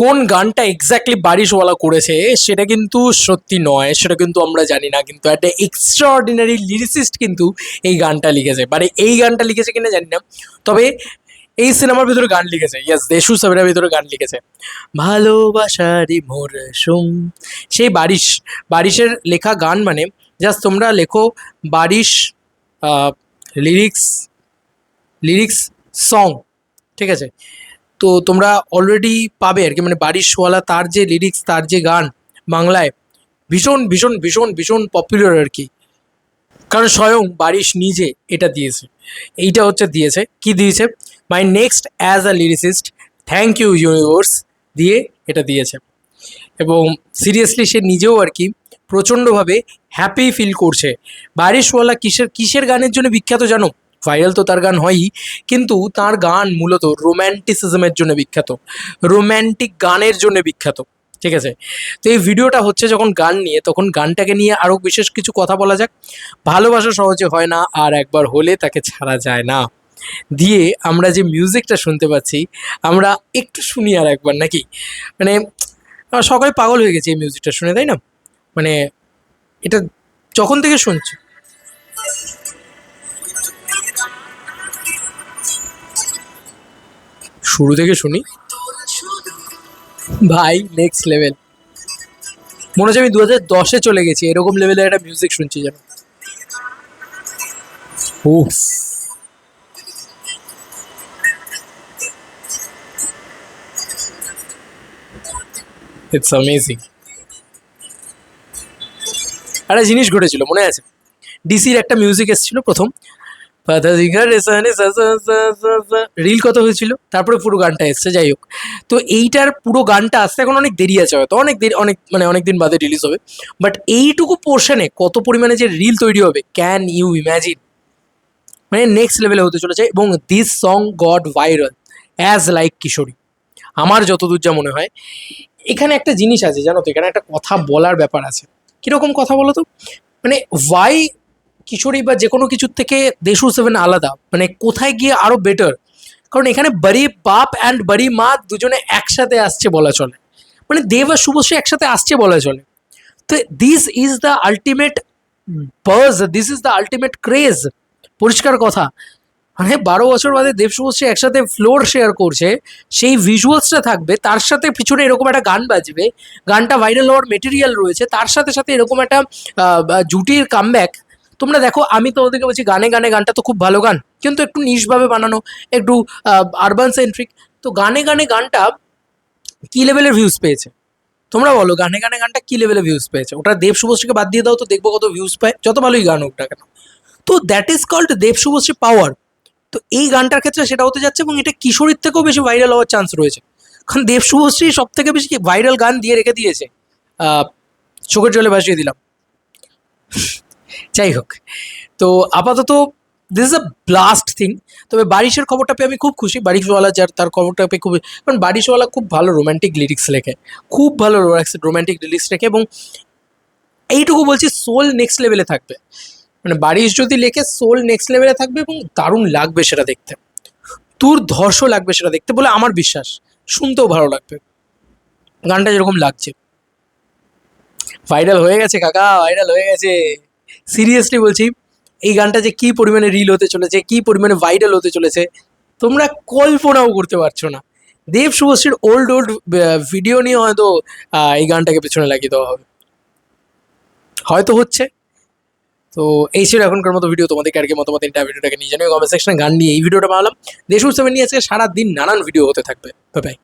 কোন গানটা এক্স্যাক্টলি বারিশওয়ালা করেছে সেটা কিন্তু সত্যি নয়, সেটা কিন্তু আমরা জানি না, কিন্তু একটা এক্সট্রাঅর্ডিনারি লিরিসিস্ট কিন্তু এই গানটা লিখেছে। মানে এই গানটা লিখেছে কিনা জানি না, তবে এই সিনেমার ভিতরে গান লিখেছে। ইয়াস, দেশু সাবের ভিতরে গান লিখেছে, ভালোবাসারই মরশুম। সেই বারিশের লেখা গান। মানে জাস্ট তোমরা লেখো বারিশ লিরিক্স লিরিক্স সং, ঠিক আছে? তো তোমরা অলরেডি পাবে আর কি। মানে বারিশওয়ালা তার যে লিরিক্স, তার যে গান বাংলায় ভীষণ ভীষণ ভীষণ ভীষণ পপুলার আর কি। কারণ স্বয়ং বারিশ নিজে এটা দিয়েছে। এইটা হচ্ছে দিয়েছে, কি দিয়েছে, my next as a lyricist, thank you universe দিয়ে এটা দিয়েছে। এবং সিরিয়াসলি সে নিজেও আর কি প্রচণ্ডভাবে হ্যাপি ফিল করছে। বারিশওয়ালা কিসের কিসের গানের জন্য বিখ্যাত জানো? ভাইরাল তো তার গান হয়ই, কিন্তু তার গান মূলত রোম্যান্টিসিজমের জন্য বিখ্যাত, রোম্যান্টিক গানের জন্য বিখ্যাত, ঠিক আছে? তো এই ভিডিওটা হচ্ছে যখন গান নিয়ে, তখন গানটাকে নিয়ে আরও বিশেষ কিছু কথা বলা যাক। ভালোবাসা সহজে হয় না, আর একবার হলে তাকে ছাড়া যায় না দিয়ে আমরা যে মিউজিকটা শুনতে পাচ্ছি, আমরা একটু শুনি আর একবার নাকি। মানে সকালে পাগল হয়ে গেছে এই মিউজিকটা শুনে, তাই না? মানে এটা যখন থেকে শুনছি, শুরু থেকে শুনি ভাই, নেক্সট লেভেল। মনে হচ্ছে আমি 2010-এ চলে গেছি, এরকম লেভেলের একটা মিউজিক শুনছি যেন। উফ, ইটস অ্যামেজিং। একটা জিনিস ঘটেছিল মনে আছে, ডিসির একটা মিউজিক এসেছিল প্রথম, রিল কত হয়েছিল, তারপরে পুরো গানটা এসছে। যাই হোক, তো এইটার পুরো গানটা আসতে এখন অনেক দেরি আছে, হয়তো অনেক দেরি, অনেক মানে অনেক দিন বাদে রিলিজ হবে। বাট এইটুকু পোর্শনে কত পরিমাণে যে রিল তৈরি হবে, ক্যান ইউ ইম্যাজিন? মানে নেক্সট লেভেলে হতে চলেছে। এবং this song got viral as like Kishori, আমার যতদূর যা মনে হয়। এখানে একটা জিনিস আছে জানো তো, এখানে একটা কথা বলার ব্যাপার আছে। কীরকম কথা বলো তো? মানে ওয়াই কিশোরী বা যে কোনো কিছুর থেকে দেশু সেভেন আলাদা, মানে কোথায় গিয়ে আরও বেটার? কারণ এখানে বাড়ি বাপ অ্যান্ড বাড়ি মা দুজনে একসাথে আসছে বলা চলে, মানে দেব আর শুভশ্রী একসাথে আসছে বলা চলে। তো দিস ইজ দ্য আলটিমেট বাজ, this is the ultimate craze. পরিষ্কার কথা, মানে 12 বছর বাদে দেব শুভশ্রী একসাথে ফ্লোর শেয়ার করছে, সেই ভিজুয়ালসটা থাকবে, তার সাথে পিছনে এরকম একটা গান বাজবে, গানটা ভাইরাল হওয়ার মেটেরিয়াল রয়েছে, তার সাথে সাথে এরকম একটা জুটির কামব্যাক। তোমরা দেখো, আমি তো ওদেরকে বলছি গানে গানে গানটা তো খুব ভালো গান, কিন্তু একটু নিশভাবে বানানো, একটু আরবান সেন্ট্রিক। তো গানে গানে গানটা কী লেভেলের ভিউজ পেয়েছে তোমরা বলো? গানে গানে গানটা কী লেভেলের ভিউজ পেয়েছে? ওটা দেব শুভশ্রীকে বাদ দিয়ে দাও তো, দেখবো কত ভিউজ পায়, যত ভালোই গান হোক না কেন। তো দ্যাট ইজ কল্ড দেব শুভশ্রী পাওয়ার। তো এই গানটার ক্ষেত্রে সেটা হতে যাচ্ছে, এবং এটা কিশোরীর থেকেও বেশি ভাইরাল হওয়ার চান্স রয়েছে। কারণ দেব শুভশ্রী সব থেকে বেশি ভাইরাল গান দিয়ে রেখে দিয়েছে, চোখের জলে ভাসিয়ে দিলাম। যাই হোক, তো আপাতত this is a blast thing. তবে বারিশের খবরটা পেয়ে আমি খুব খুশি, বারিশওয়ালা যার, তার খবরটা পেয়ে খুব, কারণ বারিশওয়ালা খুব ভালো রোম্যান্টিক লিরিক্স লেখে, খুব ভালো রোম্যান্টিক লিরিক্স লেখে। এবং এইটুকু বলছি, সোল নেক্সট লেভেলে থাকবে। মানে বারিশ যদি লেখে, সোল নেক্সট লেভেলে থাকবে এবং দারুণ লাগবে সেটা দেখতে, ধর্ষ লাগবে সেটা দেখতে বলে আমার বিশ্বাস। শুনতেও ভালো লাগবে, গানটা যেরকম লাগছে। ভাইরাল হয়ে গেছে কাকা, ভাইরাল হয়ে গেছে। সিরিয়াসলি বলছি, এই গানটা যে কী পরিমাণে রিল হতে চলেছে, কী পরিমাণে ভাইরাল হতে চলেছে, তোমরা কল্পনাও করতে পারছো না। দেব শুভশ্রীর ওল্ড ভিডিও নিয়ে হয়তো এই গানটাকে পেছনে লাগিয়ে দেওয়া হবে, হয়তো হচ্ছে। তো এই ছিল এখনকার মতো ভিডিও। তোমাদেরকে আর কি মতামত ভিডিওটাকে নিয়ে জানিও কমেন্ট সেকশনে। গান নিয়ে এই ভিডিওটা বানালাম, দেশু সেভেন নিয়ে আজকে সারাদিন নানান ভিডিও হতে থাকবে। Bye bye.